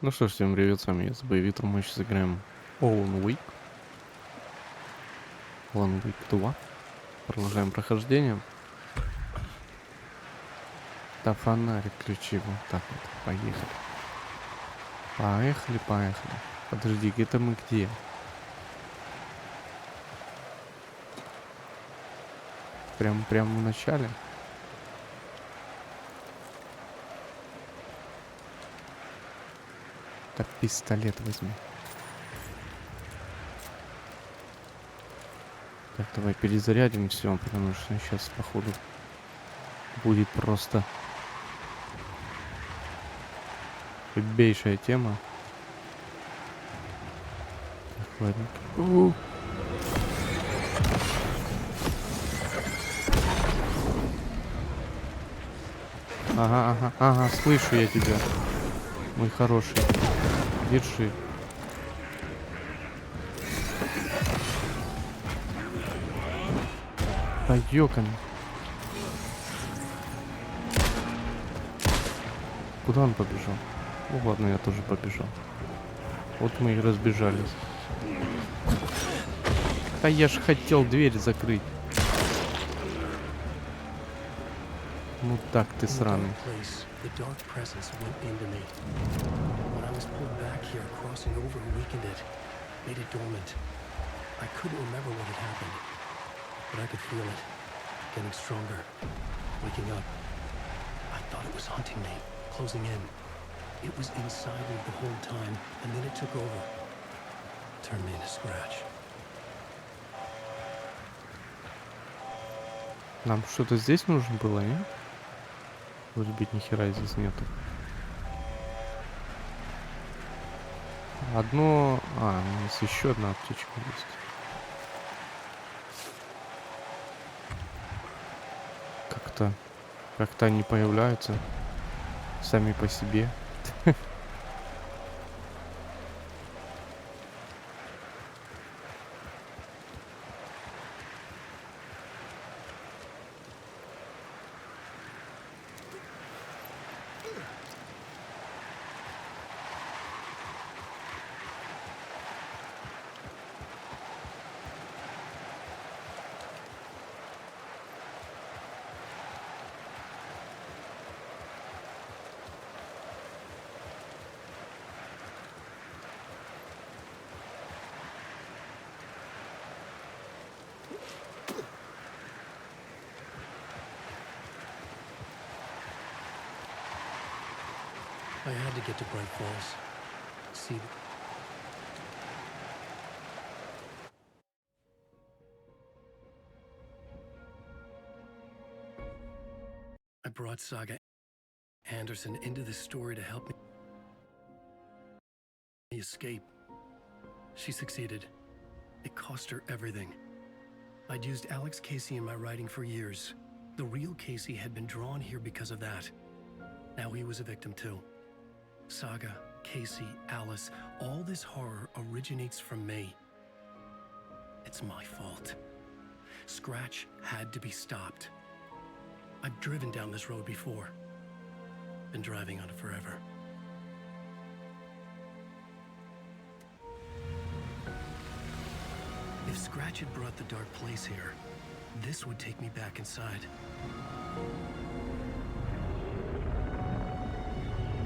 Ну что ж, всем привет, с вами я, ThebyVittor. Мы сейчас играем Alan Wake 2. Продолжаем прохождение. Да, фонарик включи, вот так вот, поехали. Поехали. Подожди, где-то мы где? Прям в начале? Так, пистолет возьми. Так, давай перезарядим все, потому что сейчас, походу, будет просто любейшая тема. Так, ладно. Ага, слышу я тебя, мой хороший. Держи. Поёками. Куда он побежал? Ну ладно, я тоже побежал. Вот мы и разбежались. Да я ж хотел дверь закрыть. Ну так ты сраный. It was inside me the whole time, and then it took over. Turned me into scratch. Нам что-то здесь нужно было, не? Может быть, ни хера здесь нету. Одно... А, у нас еще одна аптечка есть. Как-то они появляются сами по себе. I had to get to Bright Falls. See. I brought Saga Anderson into this story to help me escape. She succeeded. It cost her everything. I'd used Alex Casey in my writing for years. The real Casey had been drawn here because of that. Now he was a victim too. Saga, Casey, Alice, all this horror originates from me. It's my fault. Scratch had to be stopped. I've driven down this road before. Been driving on it forever. If Scratch had brought the dark place here, this would take me back inside.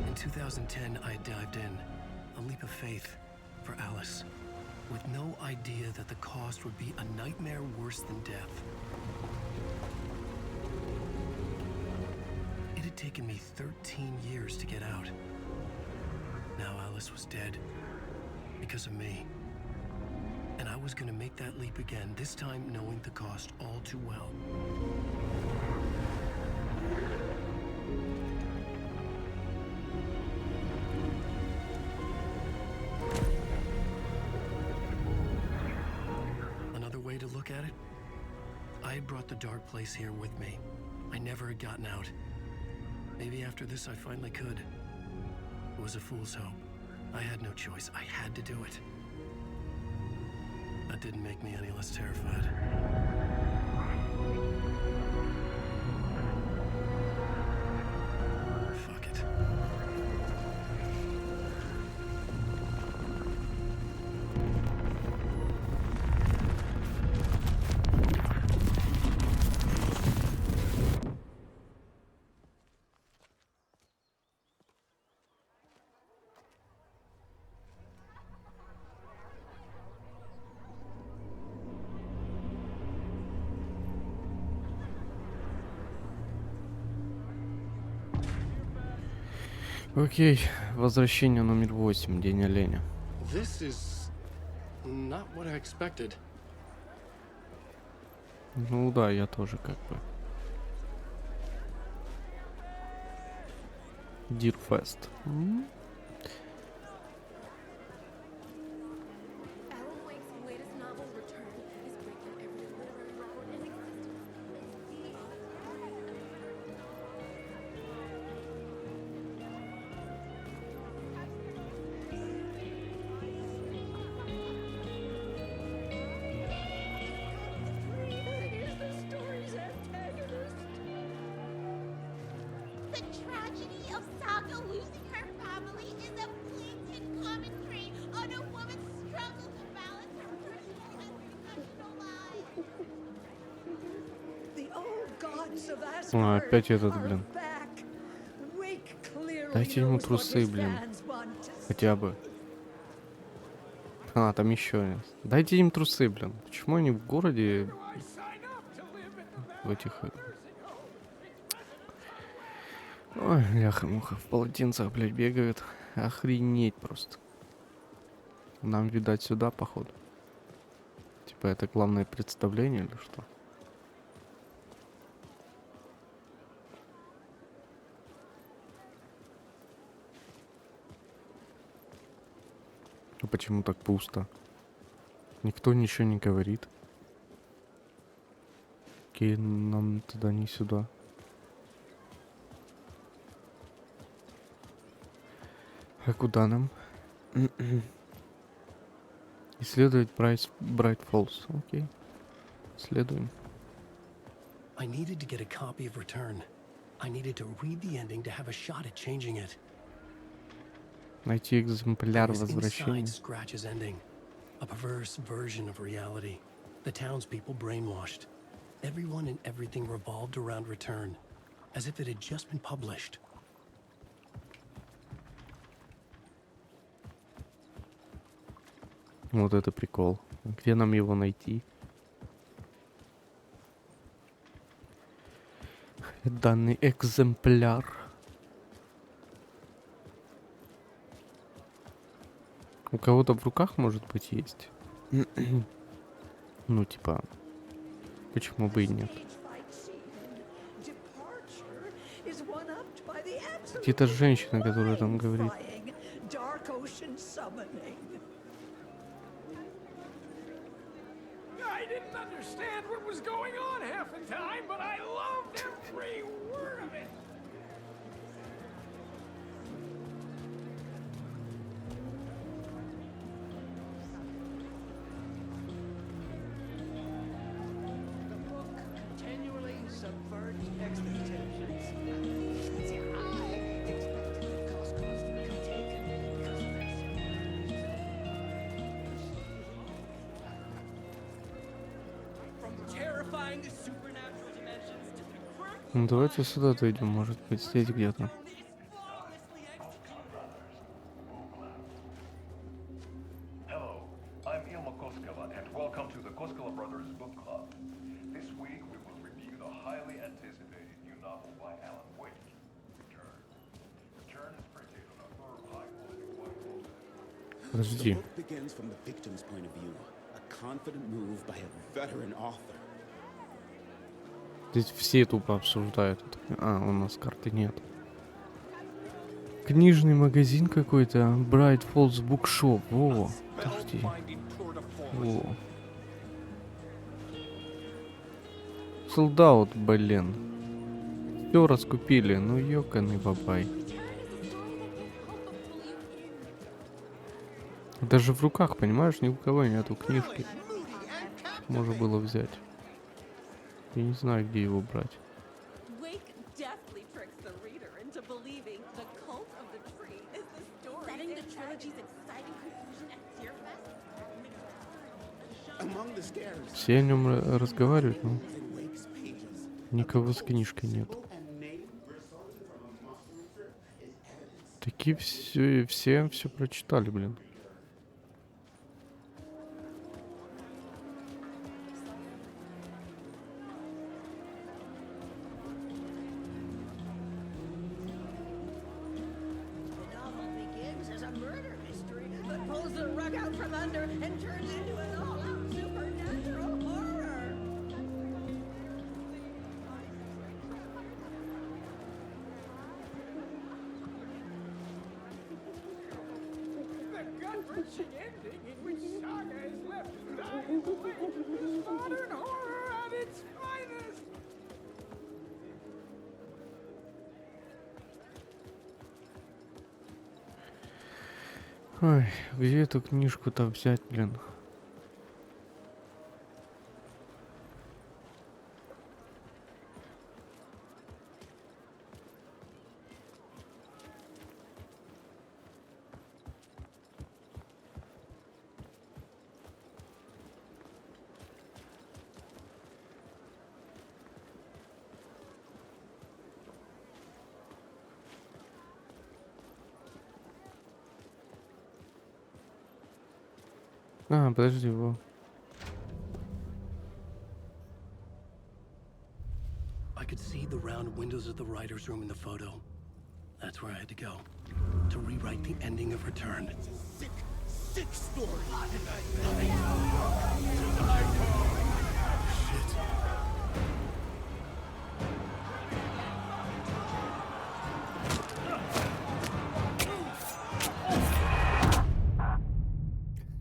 In 2010, I dived in, a leap of faith for Alice, with no idea that the cost would be a nightmare worse than death. It had taken me 13 years to get out. Now Alice was dead, because of me. And I was gonna make that leap again, this time knowing the cost all too well. To look at it, I had brought the dark place here with me. I never had gotten out. Maybe after this I finally could. It was a fool's hope. I had no choice. I had to do it. That didn't make me any less terrified. Fuck it. Окей, возвращение номер 8, День оленя. This is not what I expected. Ну да, я тоже как бы. Дирфест. Alan Wake's latest novel, Return, is breaking every literary record in existence. Here's the story's antagonist. The tragedy of Saga losing her family is a blatant commentary on a woman's struggle to balance her personal and professional life. The old gods of опять этот, Asgard блин. are back. Wake clearly Дайте ему knows what трусы, his блин. fans want to see. Хотя бы. А, там еще. Дайте им трусы, блин. Почему они в городе в этих... Ой, ляха-муха, в полотенцах, блядь, бегают. Охренеть просто. Нам, видать, сюда, походу. Типа, это главное представление или что? А почему так пусто? Никто ничего не говорит. Окей, нам туда не сюда. А куда нам? Исследовать Брайт Фоллс. Окей. Следуем. I needed to get a copy of Return. I needed to read the ending to have a shot at changing it. Найти I экземпляр was возвращения. inside Scratch's ending. A perverse version of reality. The townspeople brainwashed. Everyone and everything revolved around Return. As if it had just been published. Вот это прикол. Где нам его найти? Данный экземпляр. У кого-то в руках, может быть, есть? Ну, типа, почему бы и нет? Где-то женщина, которая там говорит. I didn't understand what was going on half the time, but I loved every word of it. Continually subverts expectations. I expected the cost to be taken because of this. From terrifying supernatural dimensions to the quirky Ну, давайте сюда дойдем, может быть, здесь где-то. Hello, I'm Ilma Koskela, and welcome to the Koskela Brothers Book Club. This week we will review the highly anticipated new novel by Alan Wake, Return. Return is printed on a firm, high-quality white. Подожди. The book begins from the victim's point of view, a confident move by a veteran author. Здесь все тупо обсуждают. А, у нас карты нет. Книжный магазин какой-то. Bright Falls Bookshop. Во, подожди. Во. Sold out, блин. Все раскупили. Ну, ёканый бабай. Даже в руках, понимаешь, ни у кого нету книжки. Можно было взять. Я не знаю, где его брать. Wake deftly tricks the reader into believing the cult of the tree is the story. Setting the trilogy's exciting conclusion at Deerfest. Among the scares, Все о нем разговаривают, но in Wake's pages, никого с книжкой нет. and name resulted from a monster is evidence. Такие все прочитали, блин. under and turns into an all-out supernatural horror. The gut-wrenching ending in which Saga is left dying away is modern horror at its finest. Ой, где эту книжку-то взять, блин? А, подожди, его. I could see the round windows of the writer's room in the photo. That's where I had to go. To rewrite the ending of Return. Sick, sick story. Shit.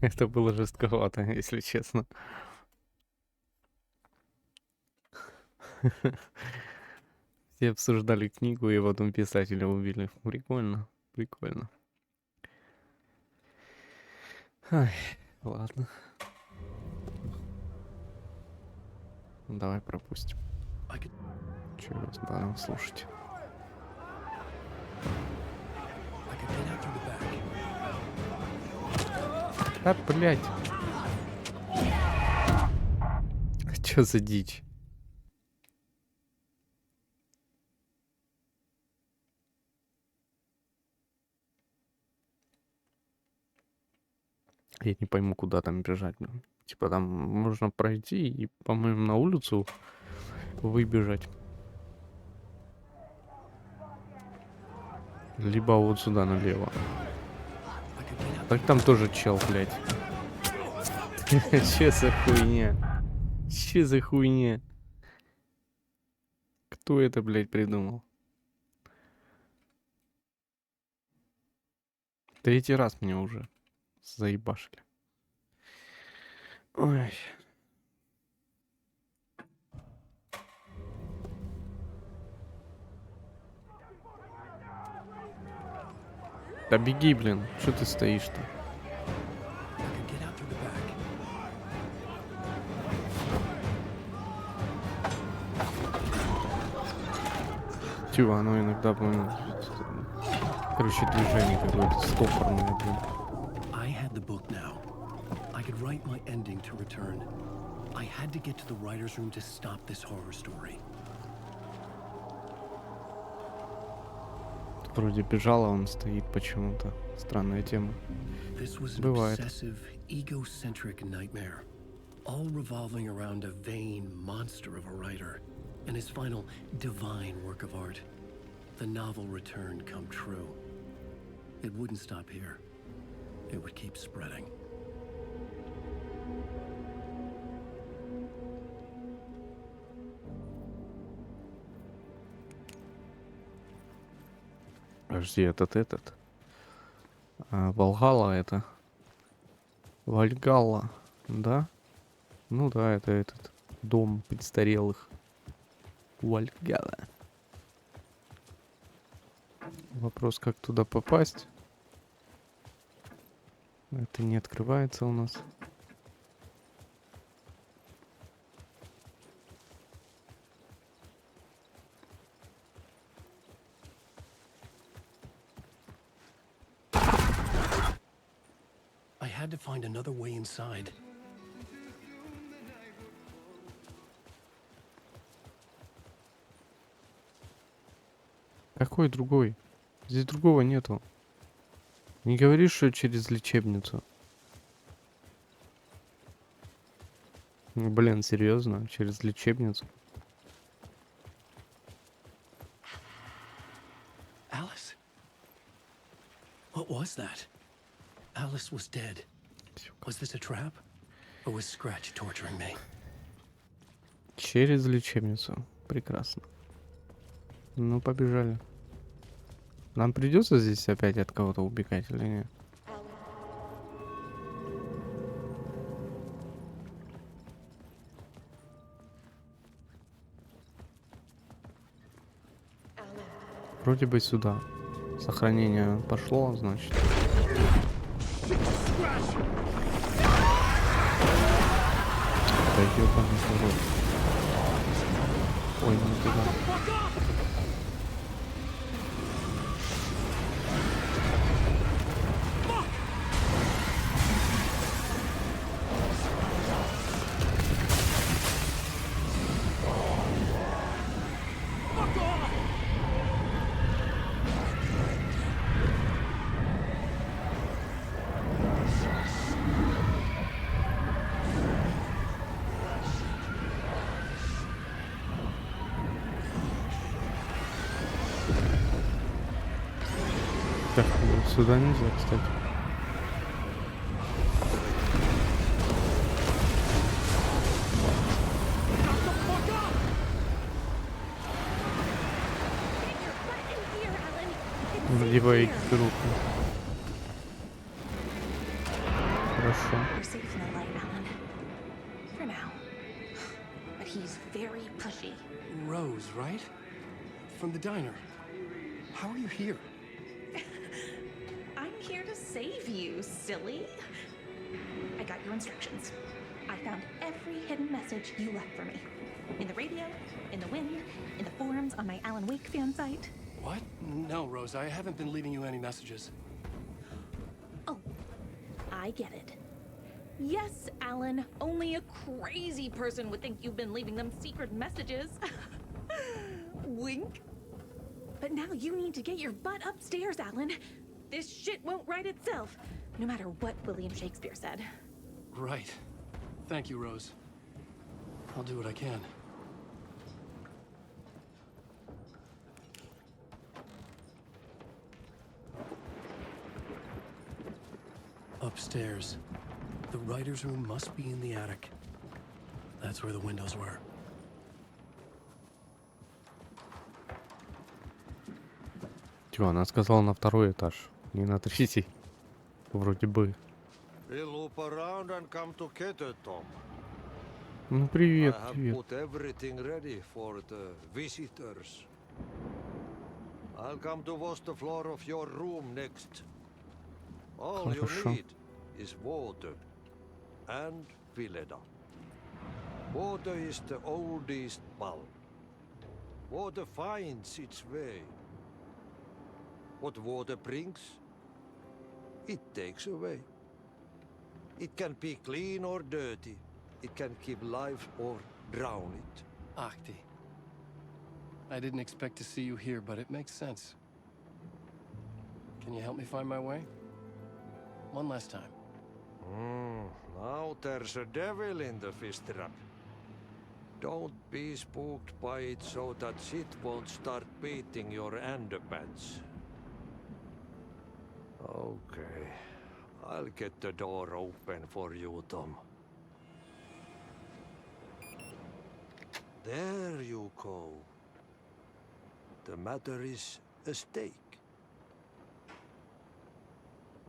Это было жестковато, если честно. Все обсуждали книгу, и потом писателя убили. Прикольно, прикольно. Ай, ладно. Давай пропустим. I could Че вас будем слушать? get out through the back. А, блядь. Чё за дичь? Я не пойму, куда там бежать. Блин. Типа там можно пройти и, по-моему, на улицу выбежать. Либо вот сюда налево. Так там тоже чел, блядь. Че за хуйня? Че за хуйня? Кто это, блядь, придумал? Третий раз мне уже заебашили. Ой. Да беги, блин. Что ты стоишь-то? I could get out through the back. Чего, оно иногда, по-моему, короче, движение какое-то стопорное, блин. I had the book now. I could write my ending to Return. I had to get to the writer's room to stop this horror story. Вроде бежала, он стоит почему-то. Странная тема. This was an Бывает. obsessive, egocentric nightmare, all revolving around a vain monster of a writer and his final divine work of art, the novel Return come true. It wouldn't stop here. It would keep spreading. Подожди, этот. Вальгалла это. Вальгалла, да? Ну да, это этот. Дом престарелых. Вальгалла. Вопрос, как туда попасть. Это не открывается у нас. I had to find another way inside. Какой другой? Здесь другого нету. Не говори, что через лечебницу. Ну, блин, серьезно? Через лечебницу? Alice? What was that? Alice was dead. Was this a trap? Or was Scratch torturing me? Через лечебницу. Прекрасно. Ну, побежали. Нам придется здесь опять от кого-то убегать или нет? Вроде бы сюда. Сохранение пошло, значит. Да ёбаный в рот. Ой, не туда. Так, ну, сюда нельзя, кстати. Надевай экипировку. Хорошо. You're safe in the light, Alan. For now. But he's very pushy. Rose, right? From the diner. How are you here? I'm here to save you, silly. I got your instructions. I found every hidden message you left for me. In the radio, in the wind, in the forums on my Alan Wake fan site. What? No, Rose, I haven't been leaving you any messages. Oh, I get it. Yes, Alan, only a crazy person would think you've been leaving them secret messages. Wink. But now you need to get your butt upstairs, Alan. This shit won't right itself, no matter what William Shakespeare said. Right. Thank you, Rose. I'll do what I can. Upstairs. The writer's room must be in the attic. That's where the windows were. Чего, она сказала на второй этаж, не на третий. Вроде бы. Loop around and come together, Tom. Ну привет, I have привет. put everything ready for the visitors. I'll come to wash the floor of your room next. All you Хорошо. need is water and Vileda. Water is the oldest bulb. Water finds its way. What water brings, it takes away. It can be clean or dirty. It can keep life or drown it. Ahti. I didn't expect to see you here, but it makes sense. Can you help me find my way? One last time. Now there's a devil in the fish trap. Don't be spooked by it so that shit won't start beating your underpants. Okay. I'll get the door open for you, Tom. There you go. The matter is a stake.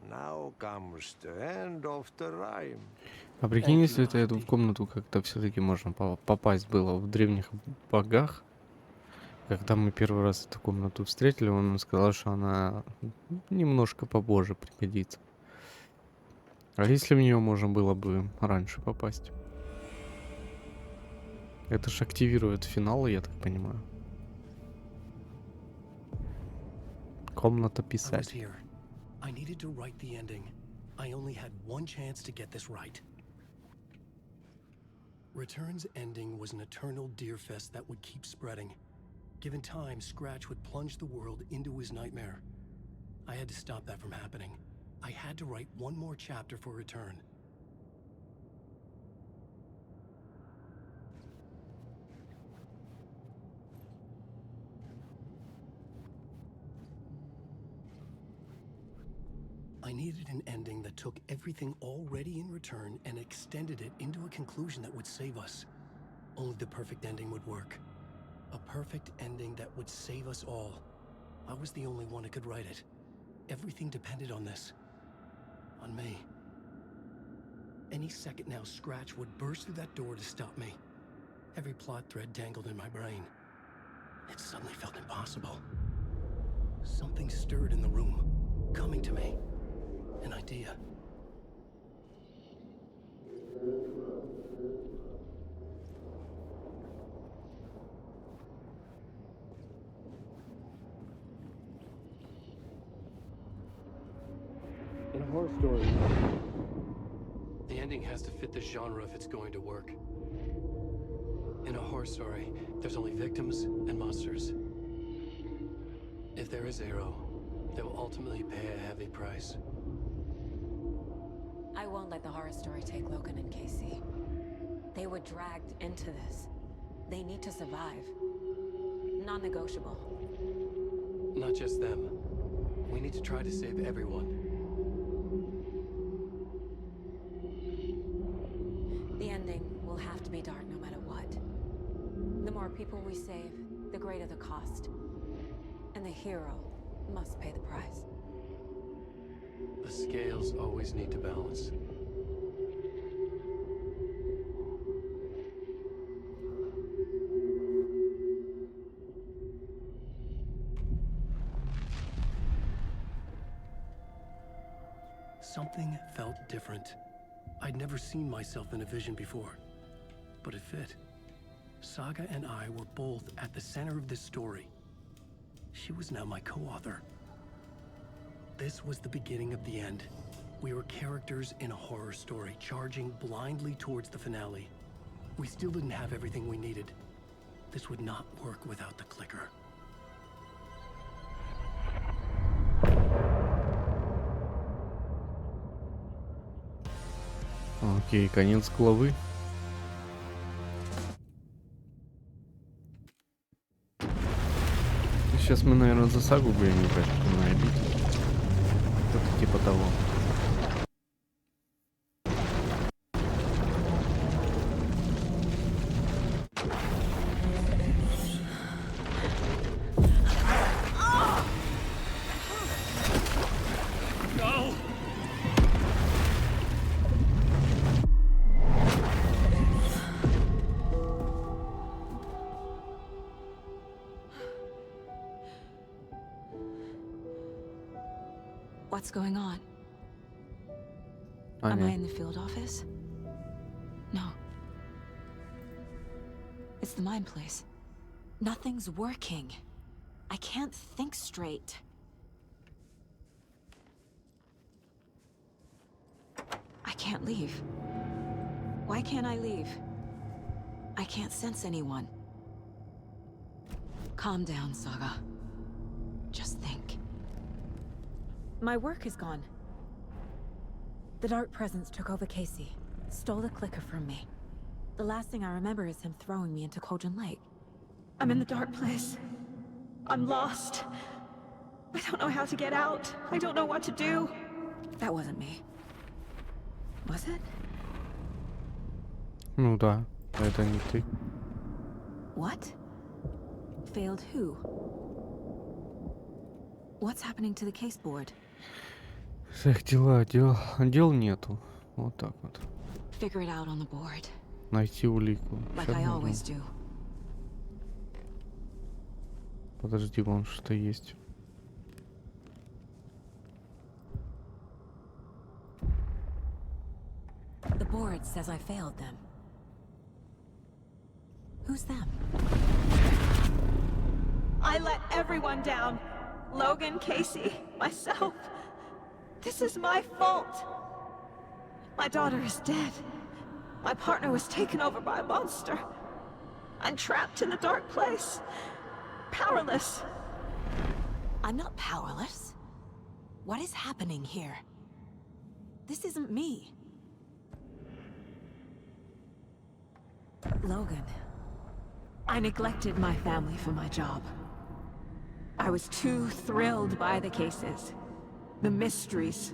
Now comes the end of the rhyme. А прикинь, если это эту в комнату как-то все-таки можно попасть было в древних богах. Когда мы первый раз эту комнату встретили, он сказал, что она немножко побольше пригодится. А если в нее можно было бы раньше попасть? Это ж активирует финал, я так понимаю. Комната I was писать. here. I needed to write the ending. I only had one chance to get this right. Return's ending was an eternal deer fest that would keep spreading. Given time, Scratch would plunge the world into his nightmare. I had to stop that from happening. I had to write one more chapter for Return. I needed an ending that took everything already in return and extended it into a conclusion that would save us. Only the perfect ending would work. A perfect ending that would save us all. I was the only one who could write it. Everything depended on this. On me. Any second now, Scratch would burst through that door to stop me. Every plot thread dangled in my brain. It suddenly felt impossible. Something stirred in the room, coming to me. An idea. In a horror story, The ending has to fit the genre if it's going to work. In a horror story, there's only victims and monsters. If there is Arrow, they will ultimately pay a heavy price. I won't let the horror story take Logan and Casey. They were dragged into this. They need to survive. Non-negotiable. Not just them. We need to try to save everyone. The ending will have to be dark no matter what. The more people we save, the greater the cost. And the hero must pay the price. The scales always need to balance. Something felt different. I'd never seen myself in a vision before, but it fit. Saga and I were both at the center of this story. She was now my co-author. This was the beginning of the end. We were characters in a horror story, charging blindly towards the finale. We still didn't have everything we needed. This would not work without the clicker. Окей, конец главы. Сейчас мы, наверное, за сагу будем играть, на обитель. Что-то типа того. What's going on? А, Am I нет. in the field office? No. It's the mine place. Nothing's working. I can't think straight. I can't leave. Why can't I leave? I can't sense anyone. Calm down, Saga. Just think. My work is gone. The dark presence took over Casey, stole the clicker from me. The last thing I remember is him throwing me into Cauldron Lake. I'm in the dark place. I'm lost. I don't know how to get out. I don't know what to do. That wasn't me. Was it? Ну да, это не ты. What? Failed who? What's happening to the case board? Эх, дел нету. Вот так вот. Figure it out on the board, Найти улику. like Всё I равно. always do. Подожди, вон что-то есть. The board says I failed them. Who's them? I let everyone down. Logan, Casey, myself. This is my fault. My daughter is dead. My partner was taken over by a monster. I'm trapped in the dark place. Powerless. I'm not powerless. What is happening here? This isn't me. Logan. I neglected my family for my job. I was too thrilled by the cases, the mysteries,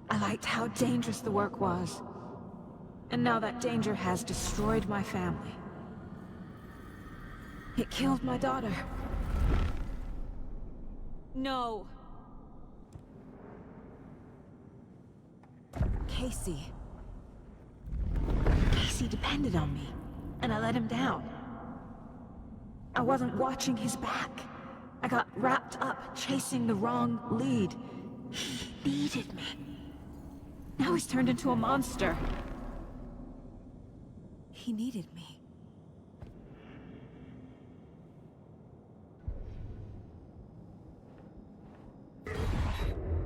I liked how dangerous the work was. And now that danger has destroyed my family. It killed my daughter. No. Casey. Casey depended on me, and I let him down. I wasn't watching his back. I got wrapped up chasing the wrong lead. He needed me. Now he's turned into a monster. He needed me.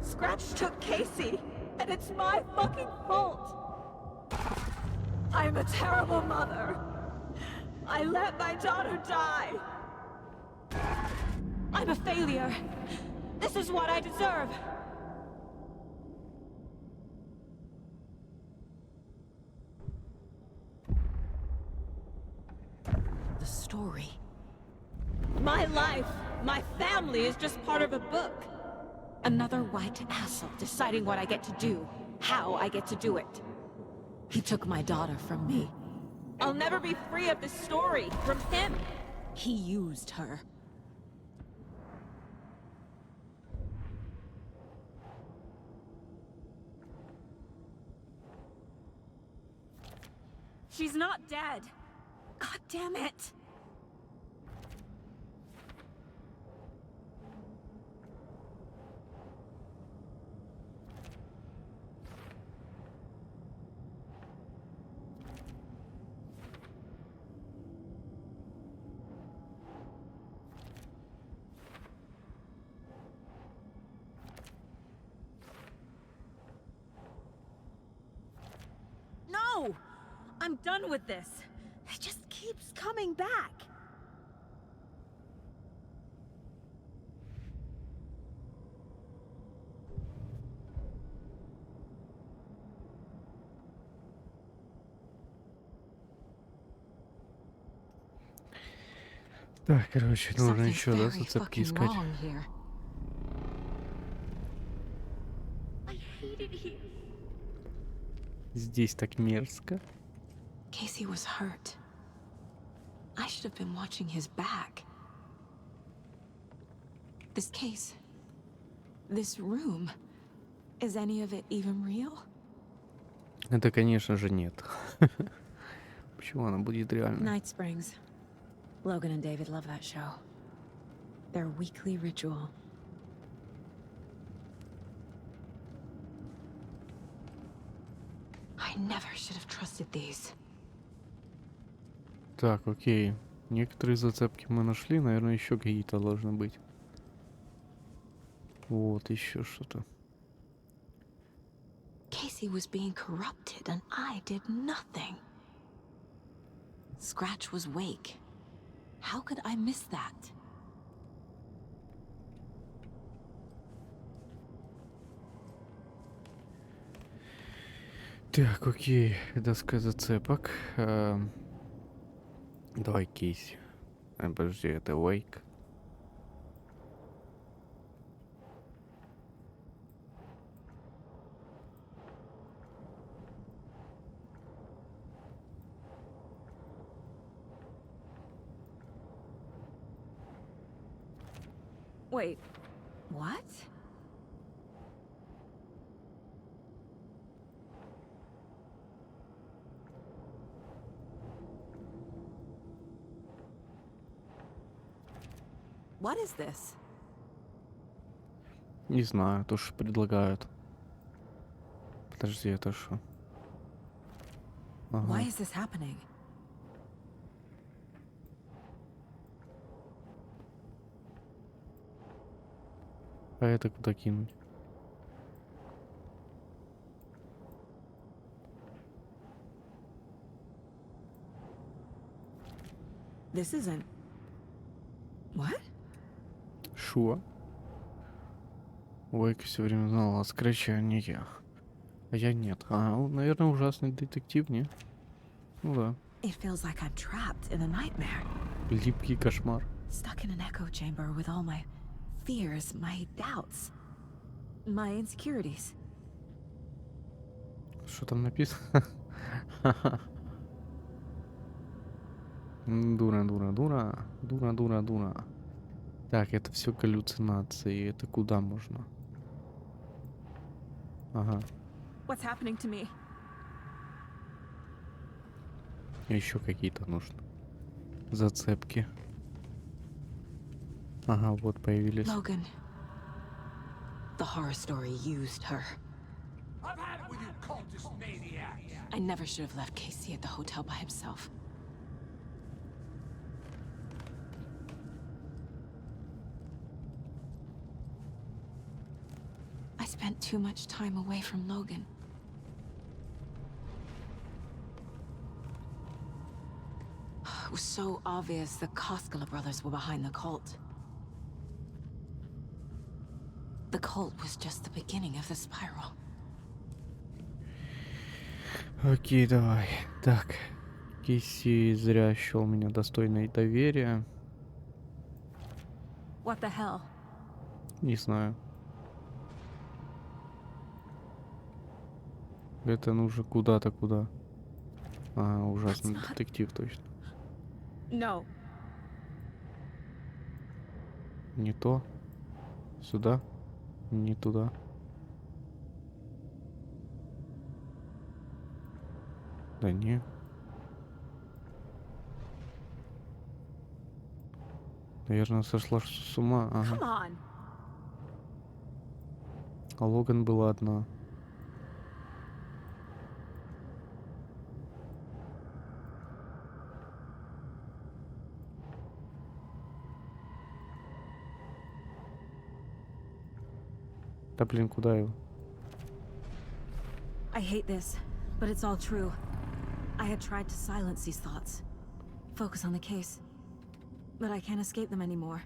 Scratch took Casey, and it's my fucking fault. I'm a terrible mother. I let my daughter die. I'm a failure. This is what I deserve. The story. My life, my family is just part of a book. Another white asshole deciding what I get to do, how I get to do it. He took my daughter from me. I'll never be free of this story from him. He used her. She's not dead. God damn it. No! I'm done with this. It just keeps coming back. Так, короче, нужно Something's еще, да, very зацепки fucking искать. wrong here. I hated you. Здесь так мерзко. Casey was hurt. I should have been watching his back. This case, this room, is any of it even real? Это, конечно же, нет. Почему она будет реальной? Night Springs. Logan and David love that show. Their weekly ritual. I never should have trusted these. Так, окей. Некоторые зацепки мы нашли, наверное, еще какие-то должны быть. Вот, еще что-то. Casey was being corrupted and I did nothing. Scratch was Wake. How could I miss that? Так, окей. Доска зацепок. Давай Кейси. Подожди, это Wake. Wait, what? What is this? Не знаю, то, что предлагают. Подожди, это что? Ага. Why is this happening? А это куда кинуть? This isn't... What? Шуа? Уэйк все время знал о Скретче, а не я. А я нет. А он, наверное, ужасный детектив, не? Ну да. It feels like I'm trapped in a nightmare. Липкий кошмар. Stuck in an echo chamber with all my fears, my doubts, my insecurities. что там написано? Дура, дура, дура. Дура, дура, дура. Так, это все галлюцинации. Это куда можно? Ага. What's happening to me? Еще какие-то нужны. Зацепки. Ага, вот появились. Logan. The horror story used her. I've had it with you cultist maniacs. I never should have left Casey at the hotel by himself. I spent too much time away from Logan. It was so obvious the Koskela brothers were behind the cult. The cult was just the beginning of the spiral. Окей, давай. Так. Кейси зря счел меня достойной доверия. What the hell? Не знаю. Это нужно куда-то, куда. А, ужасный детектив, точно. No. Не то. Сюда. Не туда. Да не. Наверное, сошла с ума. Ага. Come on. А Логан была одна. Да блин, куда его? I hate this, but it's all true. I had tried to silence these thoughts. Focus on the case. But I can't escape them anymore.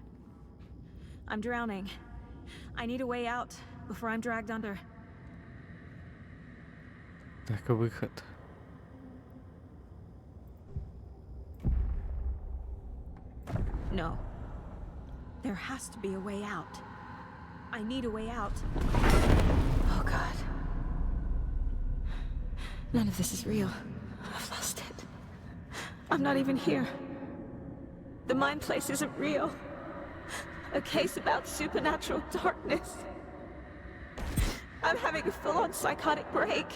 I'm drowning. I need a way out before I'm dragged under. Так, выход. No. There has to be a way out. I need a way out. Oh God. None of this is real. I've lost it. I'm not even here. The mind place isn't real. A case about supernatural darkness. I'm having a full-on psychotic break.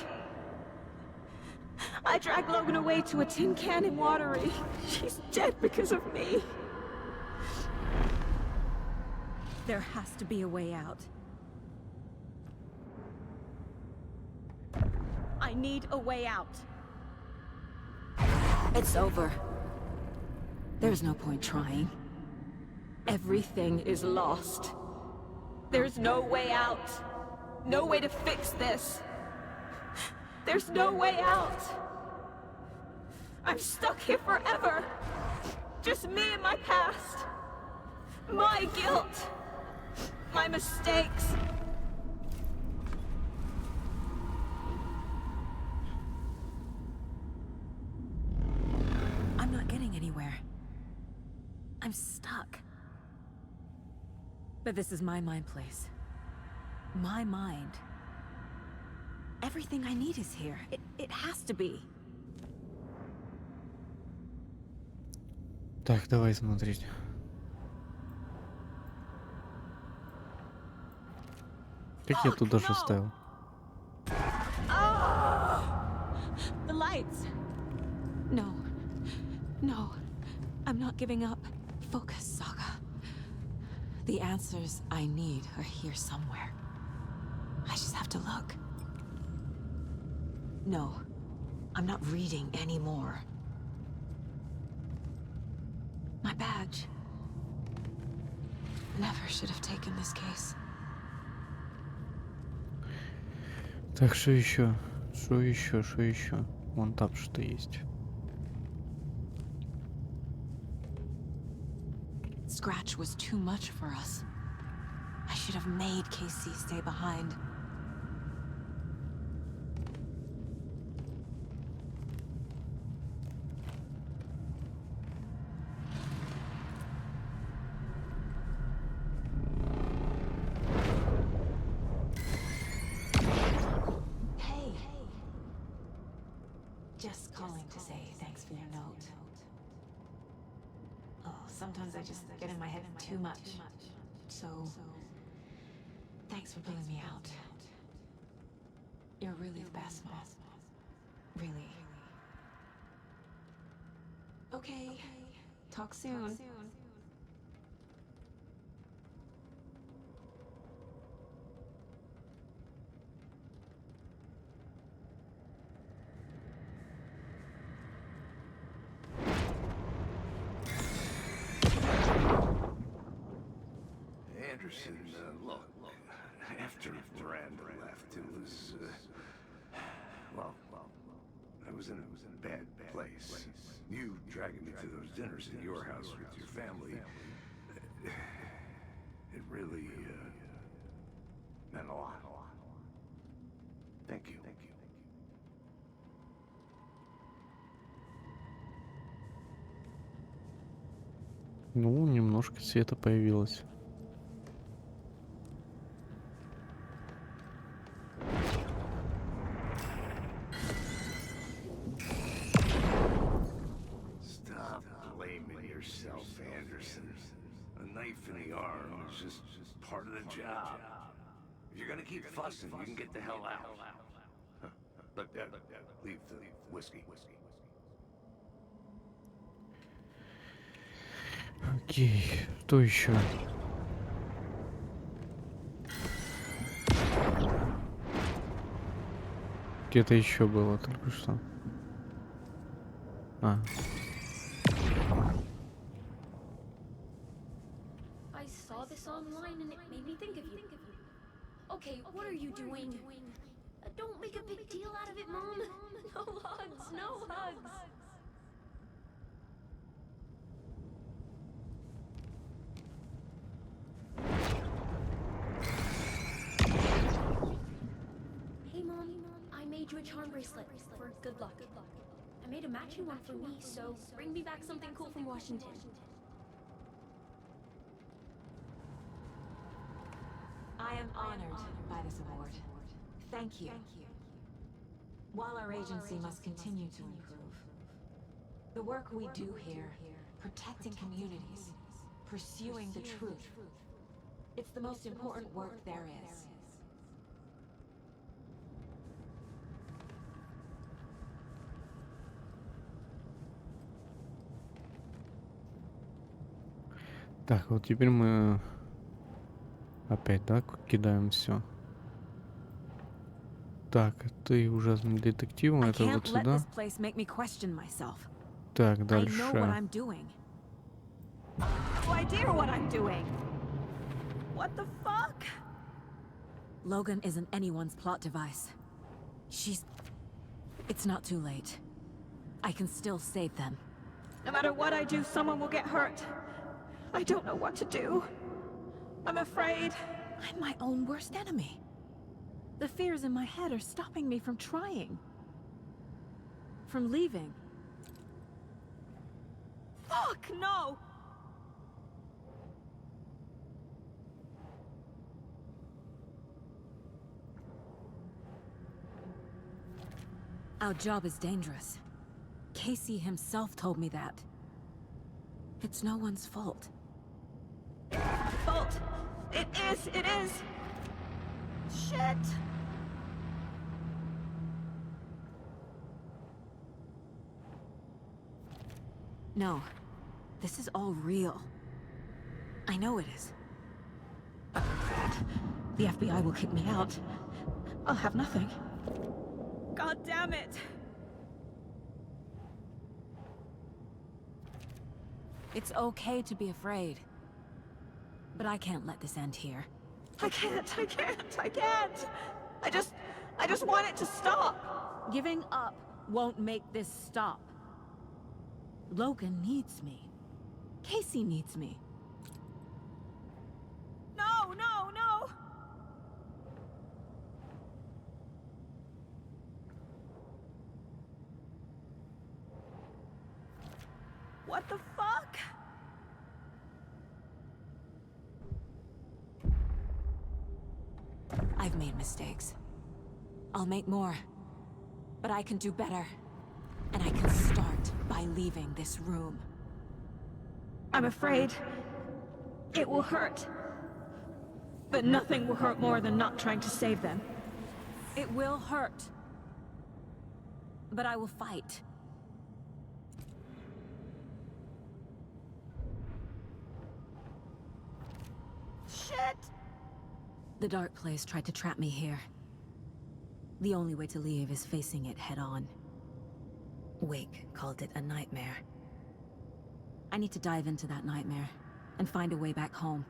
I dragged Logan away to a tin can in Watery. She's dead because of me. There has to be a way out. I need a way out. It's over. There's no point trying. Everything is lost. There's no way out. No way to fix this. There's no way out. I'm stuck here forever. Just me and my past. My guilt. My mistakes. I'm not getting anywhere. I'm stuck. But this is my mind place. My mind. Everything I need is here. It has to be. Так, давай смотреть. Как я тут даже ставил? The lights. No. No. I'm not giving up. Focus, Saga. The answers I need are here somewhere. I just have to look. No. I'm not reading anymore. My badge. Never should have taken this case. Так, что еще? Что еще? Что еще? Вон там что есть. Scratch was too much for us. I should have made Casey stay behind. calling to say thanks for your note. Oh, sometimes I just get in my head too much. So, thanks for pulling me out. You're really the best, Mom. Really. Okay. Talk soon. Anderson, look, after Miranda left, it was, well, I was in a bad place. You dragging me to those dinners in your house with your family, it really, meant a lot. Thank you. Ну, немножко света появилось. Stop blaming yourself, Anderson. A knife in the arm is just part of the job. If you're gonna keep fussing, you can get the hell out. But leave the whiskey. Окей, что еще? Где-то еще было только что. А. I saw this online and it made me think of you. Okay, what are you doing? Don't make a big deal out of it, Mom. No hugs, no hugs. Hey, Mom, I made you a charm bracelet for good luck. I made a matching one for me, so bring me back something cool from Washington. I am honored by this award. Thank you. While our agency must continue to improve, the work we do here, protecting communities, pursuing the truth, it's the most important work there is. Так, вот теперь мы опять, да, кидаем все. Так, ты ужасным детективом, это вот сюда. Так, дальше. What the fuck? Logan isn't anyone's plot device. It's not too late. I can still save them. No matter what I do, someone will get hurt. I don't know what to do. I'm afraid. I'm my own worst enemy. The fears in my head are stopping me from trying. From leaving. Fuck, no! Our job is dangerous. Casey himself told me that. It's no one's fault. Fault? It is! Shit! No. This is all real. I know it is. The FBI will kick me out. I'll have nothing. God damn it! It's okay to be afraid. But I can't let this end here. I can't! I just want it to stop! Giving up won't make this stop. Logan needs me. Casey needs me. No! What the fuck? I've made mistakes. I'll make more. But I can do better. And I can by leaving this room. I'm afraid it will hurt. But nothing will hurt more than not trying to save them. It will hurt. But I will fight. Shit! The dark place tried to trap me here. The only way to leave is facing it head on. Wake called it a nightmare. I need to dive into that nightmare and find a way back home.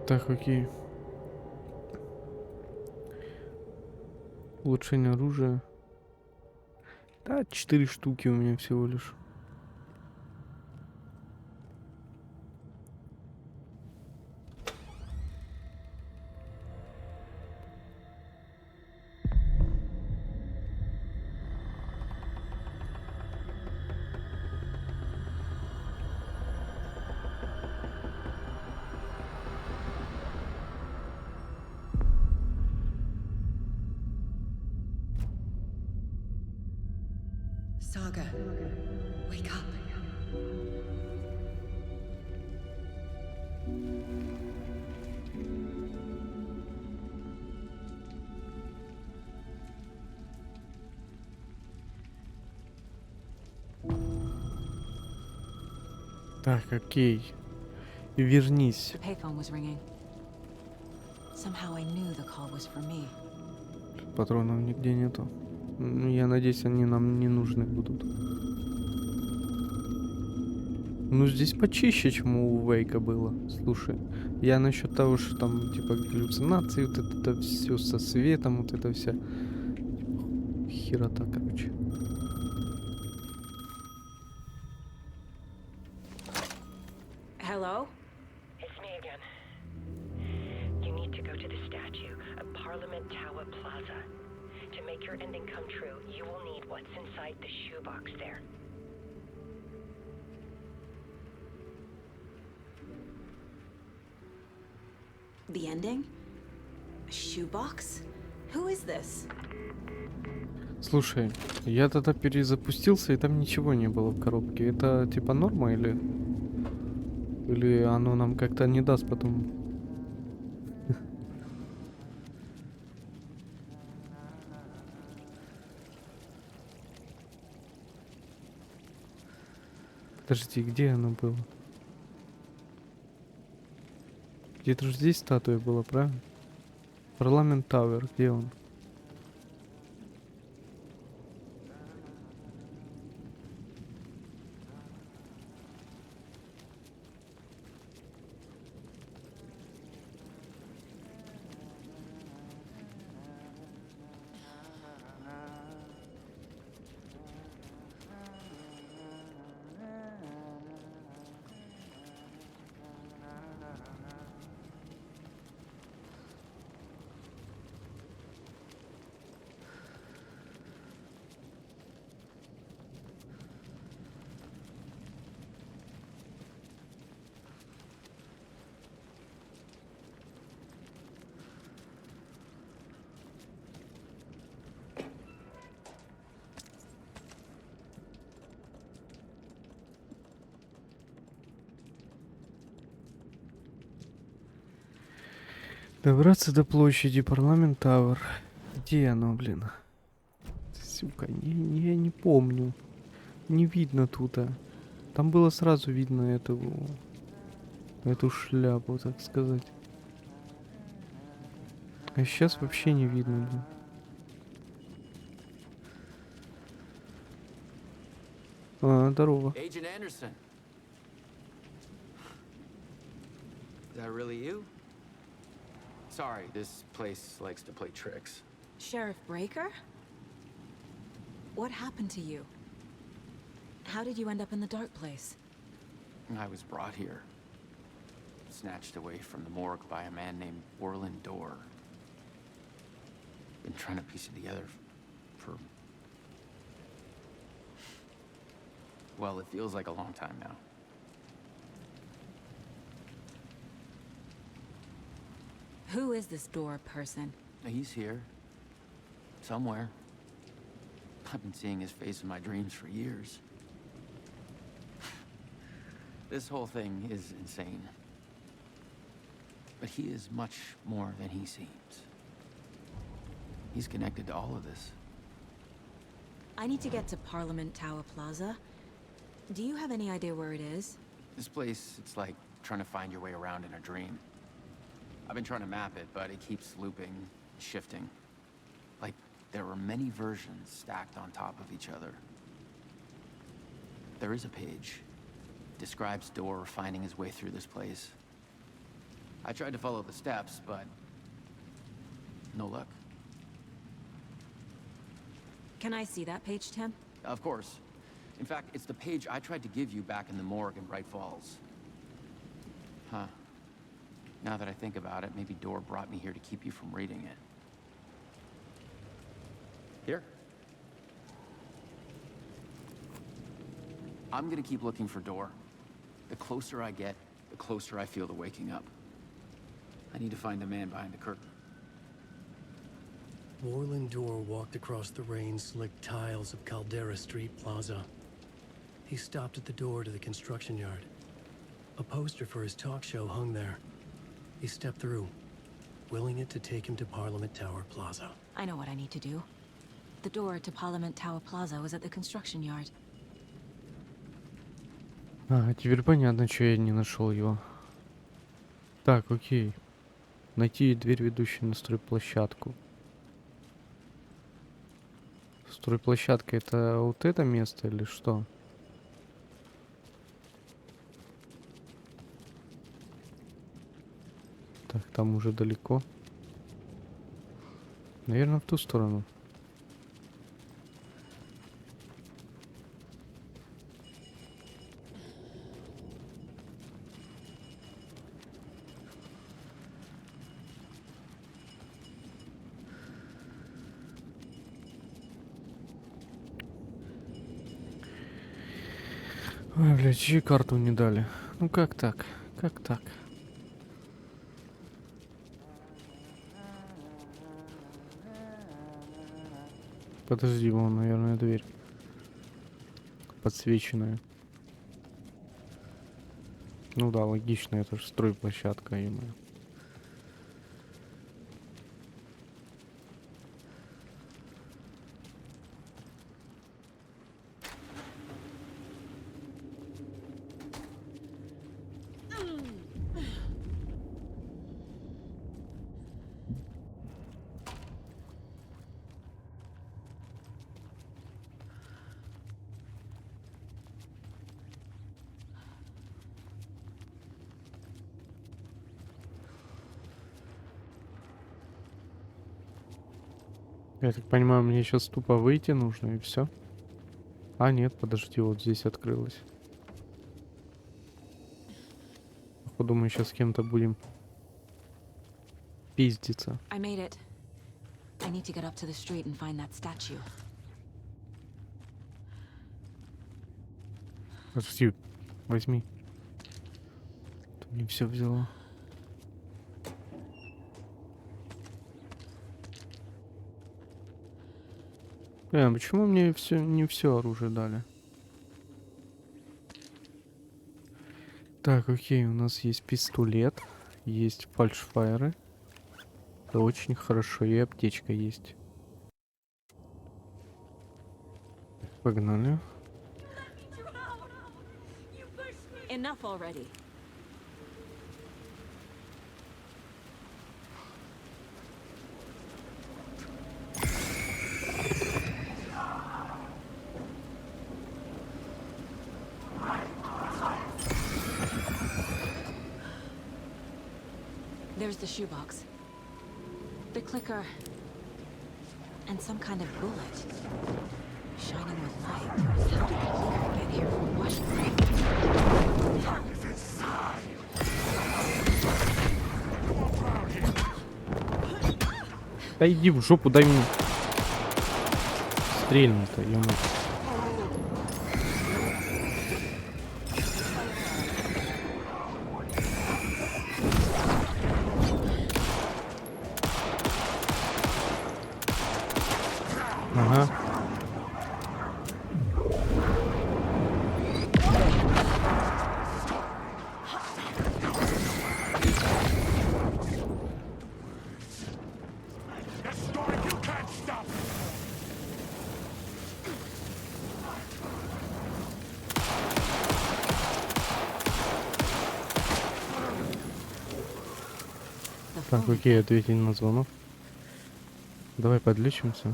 Так, окей. Улучшение оружия. Да, 4 штуки у меня всего лишь. Saga, wake up. Так, окей. Вернись. The payphone was ringing. Somehow I knew the call was for me. Патронов нигде нету. Я надеюсь, они нам не нужны будут. Ну, здесь почище, чем у Вейка было. Слушай, я насчет того, что там, типа, галлюцинации, вот это все со светом, вот это вся херота, короче. Hello? It's me again. You need to go to the statue of Parliament Tower Plaza. To make your ending come true, you will need what's inside the shoebox there. The ending? A shoebox? Who is this? Слушай, я тогда перезапустился, и там ничего не было в коробке. Это типа норма или... Или оно нам как-то не даст потом... Подожди, где оно было? Где-то же здесь статуя была, правильно? Парламент Тауэр, где он? Добраться до площади Парламент Тауэр. Где оно, блин? Сука, я не помню. Не видно тут. Там было сразу видно эту шляпу, так сказать. А сейчас вообще не видно, блин. Здорово. Agent Anderson. Is that really you? Sorry, this place likes to play tricks. Sheriff Breaker? What happened to you? How did you end up in the dark place? I was brought here. snatched away from the morgue by a man named Orland Dorr. Been trying to piece it together for... well, it feels like a long time now. Who is this Dorr person? He's here. Somewhere. I've been seeing his face in my dreams for years. This whole thing is insane. But he is much more than he seems. He's connected to all of this. I need to get to Parliament Tower Plaza. Do you have any idea where it is? This place, it's like trying to find your way around in a dream. I've been trying to map it, but it keeps looping, shifting. Like there are many versions stacked on top of each other. There is a page. Describes Dorr finding his way through this place. I tried to follow the steps, but no luck. Can I see that page, Tim? Of course. In fact, it's the page I tried to give you back in the morgue in Bright Falls. Huh. Now that I think about it, maybe Dorr brought me here to keep you from reading it. Here. I'm gonna keep looking for Dorr. The closer I get, the closer I feel to waking up. I need to find the man behind the curtain. Orland Dorr walked across the rain-slicked tiles of Caldera Street Plaza. He stopped at the door to the construction yard. A poster for his talk show hung there. He stepped through, willing it to take him to Parliament Tower Plaza. I know what I need to do. The door to Parliament Tower Plaza was at the construction yard. А, теперь понятно, что я не нашел его. Так, окей. Найти дверь, ведущую на стройплощадку. Стройплощадка — это вот это место или что? Так, там уже далеко. Наверное, в ту сторону. Ой, блядь, чьи карту не дали? Ну как так? Как так? Подожди, вон, наверное, дверь. Подсвеченная. Ну да, логично, это же стройплощадка, ё-моё. Я так понимаю, мне сейчас тупо выйти нужно и все. А нет, подожди, вот здесь открылось. Походу мы сейчас с кем-то будем пиздиться. I made it. I need to get up to the street and find that statue. Подожди, возьми. Ты не все взяла. Почему мне не все оружие дали? Так, окей, у нас есть пистолет, есть фальшфайеры. Это очень хорошо, и аптечка есть. Погнали. Enough already. There's the shoebox, the clicker, and some kind of bullet. Shining with light. How did the clicker get here from Washington? Да иди в жопу, дай мне. Стрельну-то, ё-моё. Ага. Так, окей, ответили на звонок. Давай подлечимся.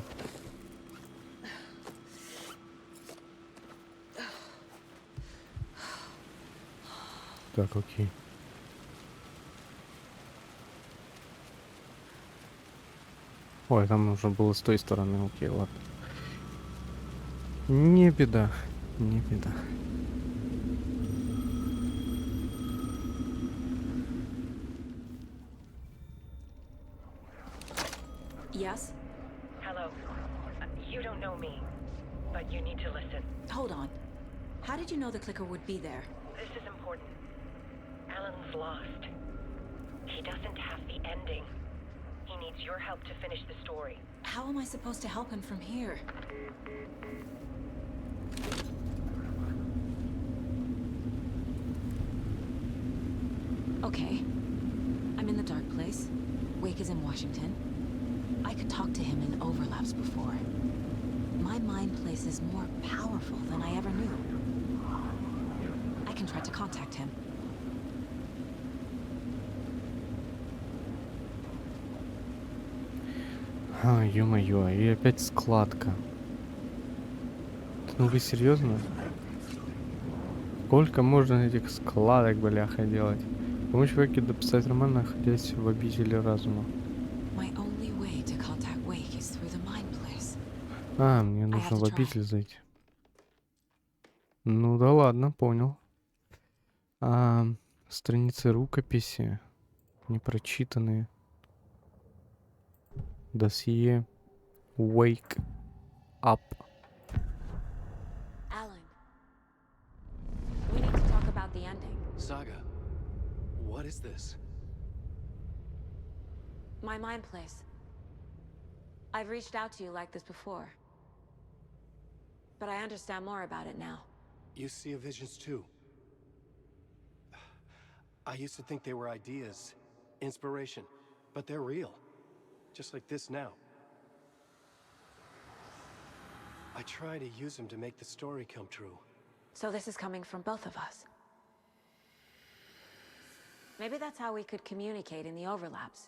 Так, окей. Ой, там нужно было с той стороны, окей, ладно. Не беда, не беда. Yes? Hello. You don't know me, but you need to listen. Hold on. How did you know the clicker would be there? This is important. Alan's lost. He doesn't have the ending. He needs your help to finish the story. How am I supposed to help him from here? Okay. I'm in the dark place. Wake is in Washington. I could talk to him in overlaps before. My mind place is more powerful than I ever knew. I can try to contact him. А, ё-моё, и опять складка. Ну вы серьезно? Сколько можно этих складок, бляха, делать? Помочь Веке дописать роман, находясь в обители разума. А, мне нужно в обитель зайти. Ну да ладно, понял. Страницы рукописи. Непрочитанные. Досье. Wake up. Alan, we need to talk about the ending. Saga, what is this? My mind place. I've reached out to you like this before. But I understand more about it now. You see visions too. I used to think they were ideas, inspiration, but they're real. Just like this now. I try to use them to make the story come true. So this is coming from both of us. Maybe that's how we could communicate in the overlaps.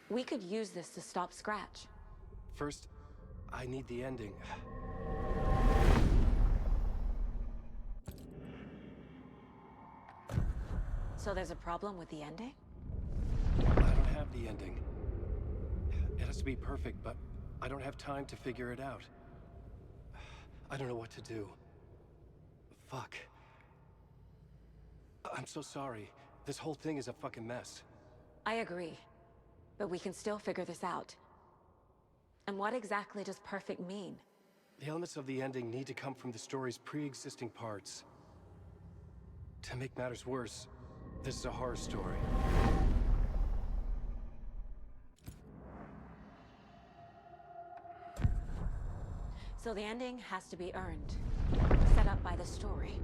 We could use this to stop Scratch. First, I need the ending. So there's a problem with the ending? I don't have the ending. It has to be perfect, but I don't have time to figure it out. I don't know what to do. Fuck. I'm so sorry. This whole thing is a fucking mess. I agree. But we can still figure this out. And what exactly does perfect mean? The elements of the ending need to come from the story's pre-existing parts. To make matters worse, this is a horror story. So the ending has to be earned, set up by the story.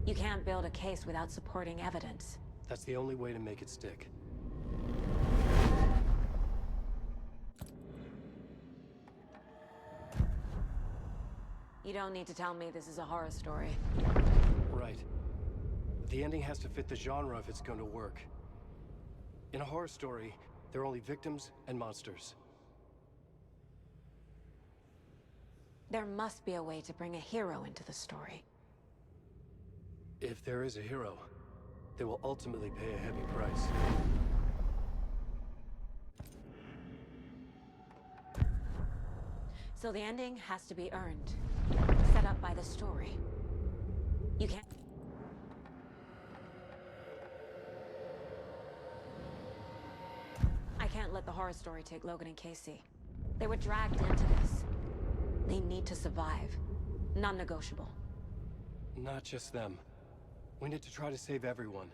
You can't build a case without supporting evidence. That's the only way to make it stick. You don't need to tell me this is a horror story. Right. The ending has to fit the genre if it's going to work. In a horror story, there are only victims and monsters. There must be a way to bring a hero into the story. If there is a hero, they will ultimately pay a heavy price. So the ending has to be earned, set up by the story. You can't... I can't can't let the horror story take Logan and Casey. They were dragged into this. They need to survive. Non-negotiable. Not just them. We need to try to save everyone.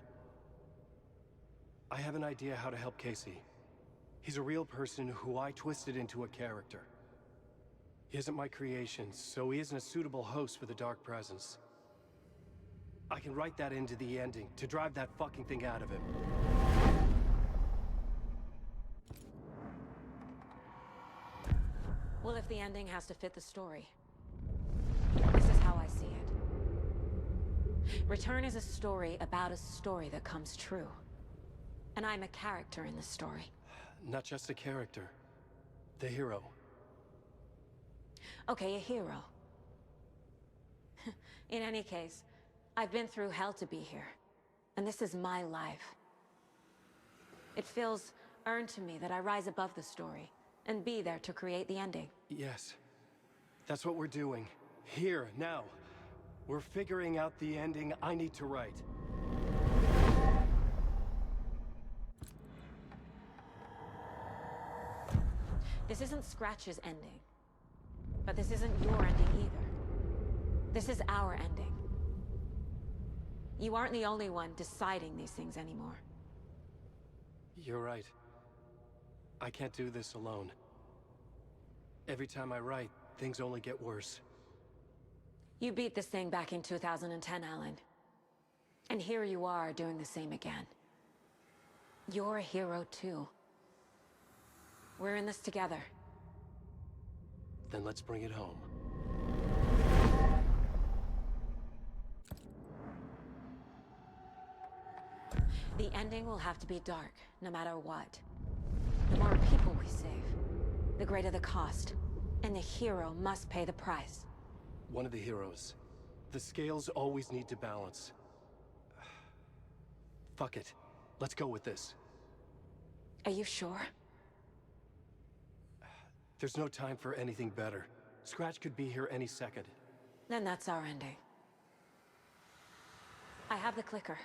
I have an idea how to help Casey. He's a real person who I twisted into a character. He isn't my creation, so he isn't a suitable host for the Dark Presence. I can write that into the ending to drive that fucking thing out of him. Well, if the ending has to fit the story, this is how I see it. Return is a story about a story that comes true. And I'm a character in this story. Not just a character. The hero. Okay, a hero. In any case, I've been through hell to be here. And this is my life. It feels earned to me that I rise above the story and be there to create the ending. Yes. That's what we're doing. Here, now. We're figuring out the ending I need to write. This isn't Scratch's ending. But this isn't your ending either. This is our ending. You aren't the only one deciding these things anymore. You're right. I can't do this alone. Every time I write, things only get worse. You beat this thing back in 2010, Alan. And here you are doing the same again. You're a hero too. We're in this together. Then let's bring it home. The ending will have to be dark, no matter what. The more people we save, the greater the cost. And the hero must pay the price. One of the heroes. The scales always need to balance. Fuck it. Let's go with this. Are you sure? There's no time for anything better. Scratch could be here any second. Then that's our ending. I have the clicker.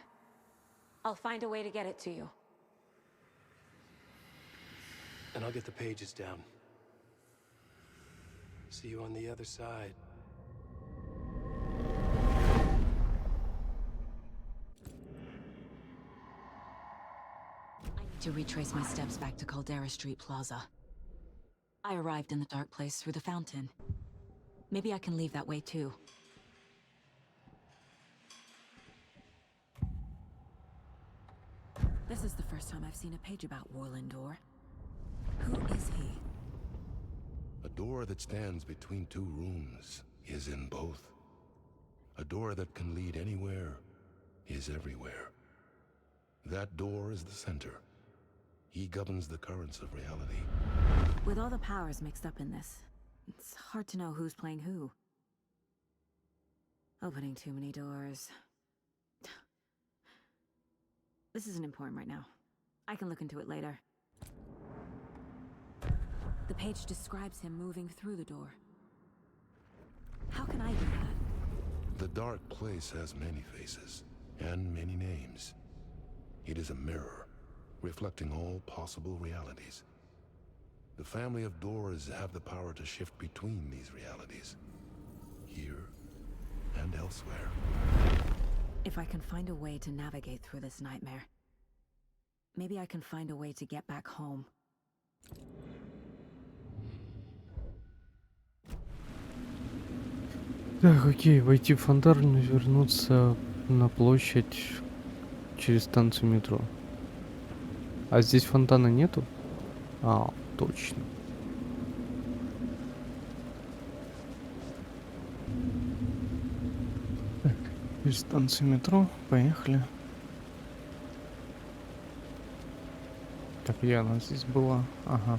I'll find a way to get it to you. And I'll get the pages down. See you on the other side. I need to retrace my steps back to Caldera Street Plaza. I arrived in the dark place through the fountain. Maybe I can leave that way too. This is the first time I've seen a page about Warlindor. Who is he? A door that stands between two rooms is in both. A door that can lead anywhere is everywhere. That door is the center. He governs the currents of reality. With all the powers mixed up in this, it's hard to know who's playing who. Opening too many doors. This isn't important right now. I can look into it later. The page describes him moving through the door. How can I do that? The dark place has many faces and many names. It is a mirror, reflecting all possible realities. The family of doors have the power to shift between these realities, here and elsewhere. If I can find a way to navigate through this nightmare, maybe I can find a way to get back home. Так, окей, войти в фонтан и вернуться на площадь через станцию метро. А здесь фонтана нету? А, точно. Так, через станцию метро, поехали. Так, где она здесь была? Ага.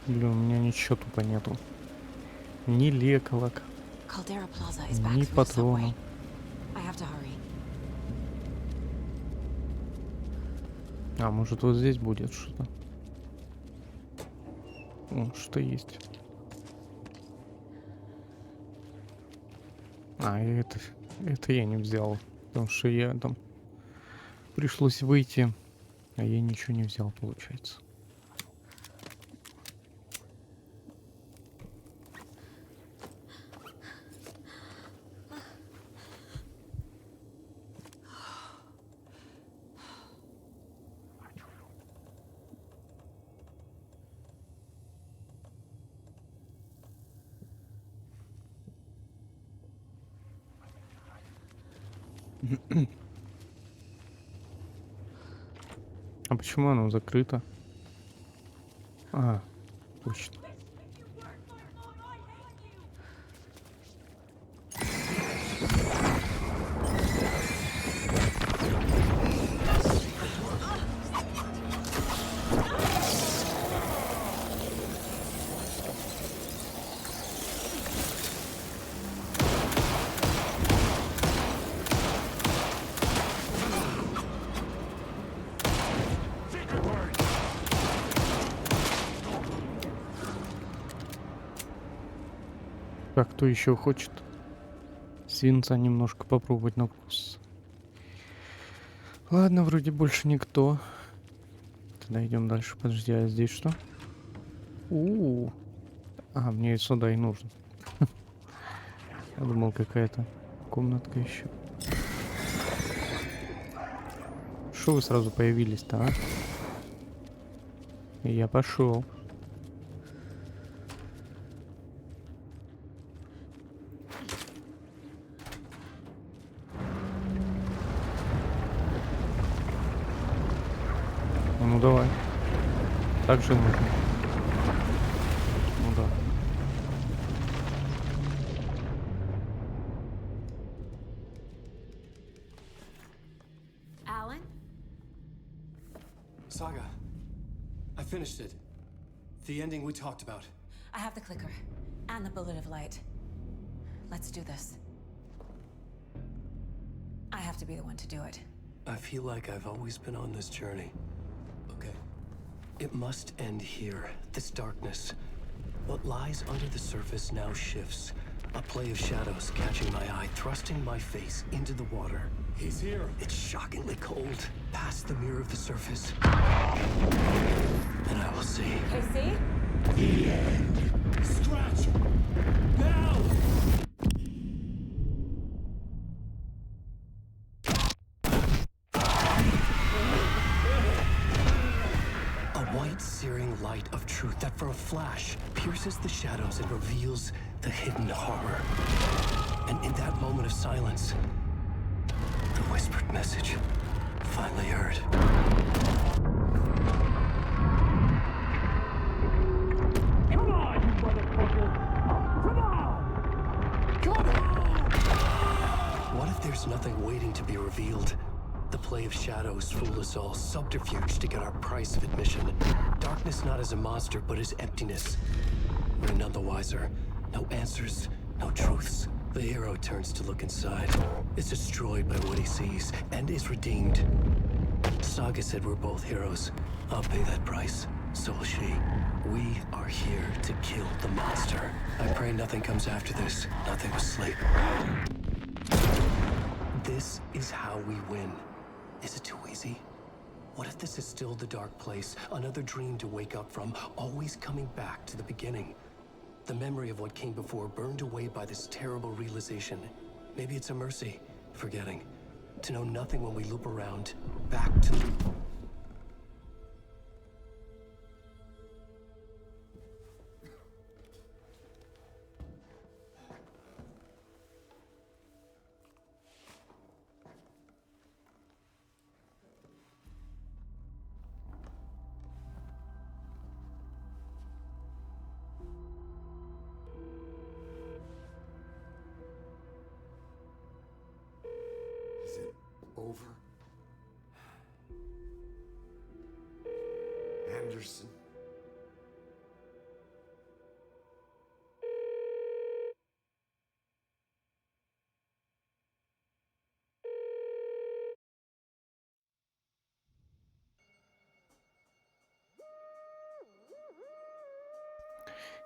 Блин, у меня ничего тупо нету. Ни лекалок, ни патронов. А, может вот здесь будет что-то? О, что есть. А, это я не взял, потому что я там Пришлось выйти, а я ничего не взял, получается. А почему оно закрыто? А, точно. Так, кто еще хочет свинца немножко попробовать на вкус? Ладно, вроде больше никто. Тогда идем дальше. Подожди, а здесь что? А, мне сюда и нужно. Я думал, какая-то комнатка еще. Что вы сразу появились-то, а? И я пошел. Ну давай. Так же нужно. Ну да. Alan? Saga, I finished it. The ending we talked about. I have the clicker and the bullet of light. Let's do this. I have to be the one to do it. I feel like I've always been on this journey. Okay. It must end here. This darkness. What lies under the surface now shifts. A play of shadows catching my eye, thrusting my face into the water. He's here. It's shockingly cold. Past the mirror of the surface. And I will see. Casey? The end. Scratch! Now! A white, searing light of truth that for a flash pierces the shadows and reveals the hidden horror. And in that moment of silence, the whispered message finally heard. Come on, you motherfucker! Come on! Come on! What if there's nothing waiting to be revealed? The play of shadows fool us all, subterfuge to get our price of admission. Darkness not as a monster, but as emptiness. We're none the wiser. No answers, no truths. The hero turns to look inside, is destroyed by what he sees, and is redeemed. Saga said we're both heroes. I'll pay that price. So will she. We are here to kill the monster. I pray nothing comes after this. Nothing but sleep. This is how we win. Is it too easy? What if this is still the dark place? Another dream to wake up from, always coming back to the beginning. The memory of what came before burned away by this terrible realization. Maybe it's a mercy, forgetting. To know nothing when we loop around, back to... Is it over? Anderson?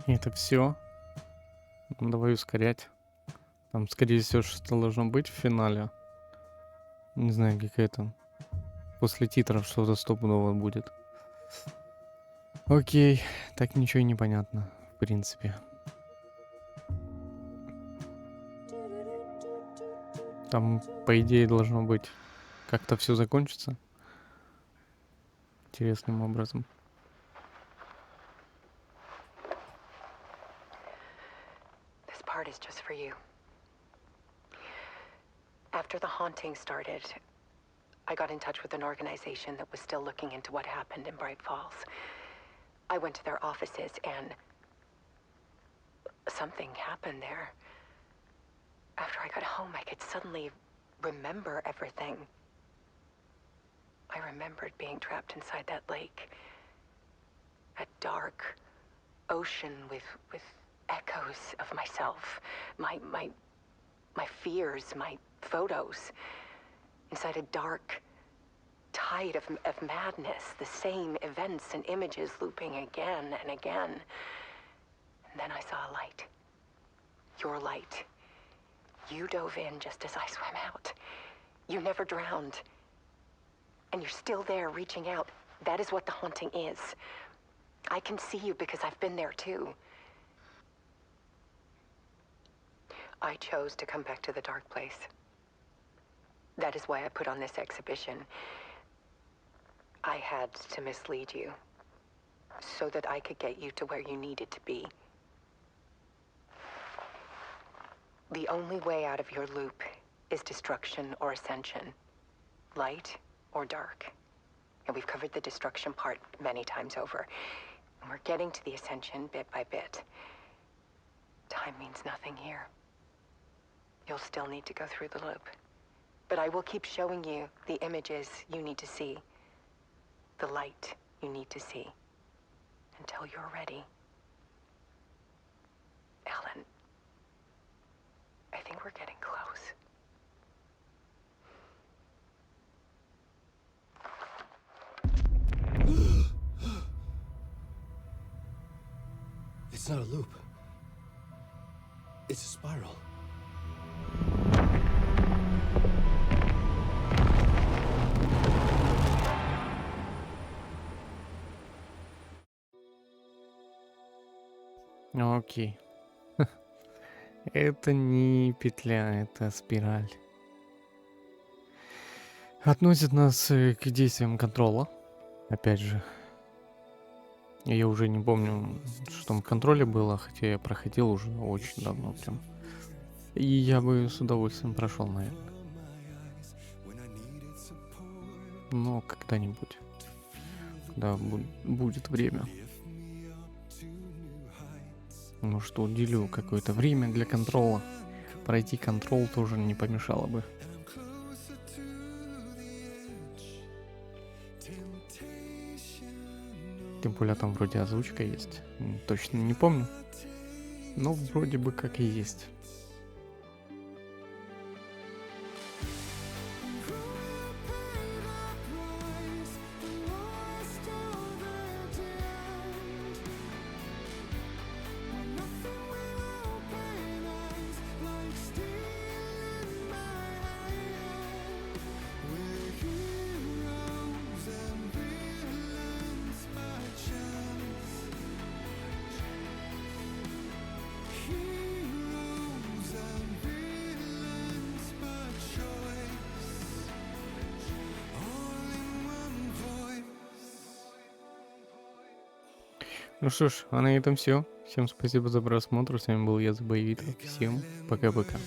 И это все. Давай ускорять. Там, скорее всего, что должно быть в финале. Не знаю, какая там После титров что-то стопудово будет. Окей, так ничего и не понятно, в принципе. Там, по идее, должно быть как-то все закончится интересным образом. This part is just for you. After the haunting started, I got in touch with an organization that was still looking into what happened in Bright Falls. I went to their offices and something happened there. After I got home, I could suddenly remember everything. I remembered being trapped inside that lake. A dark ocean with echoes of myself. My fears, my photos. Inside a dark tide of madness. The same events and images looping again and again. And then I saw a light. Your light. You dove in just as I swam out. You never drowned. And you're still there reaching out. That is what the haunting is. I can see you because I've been there too. I chose to come back to the dark place. That is why I put on this exhibition. I had to mislead you so that I could get you to where you needed to be. The only way out of your loop is destruction or ascension. Light or dark. And we've covered the destruction part many times over. And we're getting to the ascension bit by bit. Time means nothing here. You'll still need to go through the loop. But I will keep showing you the images you need to see. The light you need to see. Until you're ready. Alan, I think we're getting close. It's not a loop. It's a spiral. Окей. Это не петля, это спираль. Относит нас к действиям контроля. Опять же. Я уже не помню, что там в контроле было, хотя я проходил уже очень давно прям. И я бы с удовольствием прошел, наверное. Но когда-нибудь. Когда будет время. Может, уделю какое-то время для контроля. Пройти контрол тоже не помешало бы. Тем более там вроде озвучка есть. Точно не помню. Но вроде бы как и есть. Ну что ж, а на этом все. Всем спасибо за просмотр. С вами был я, ThebyVittor. Всем пока-пока.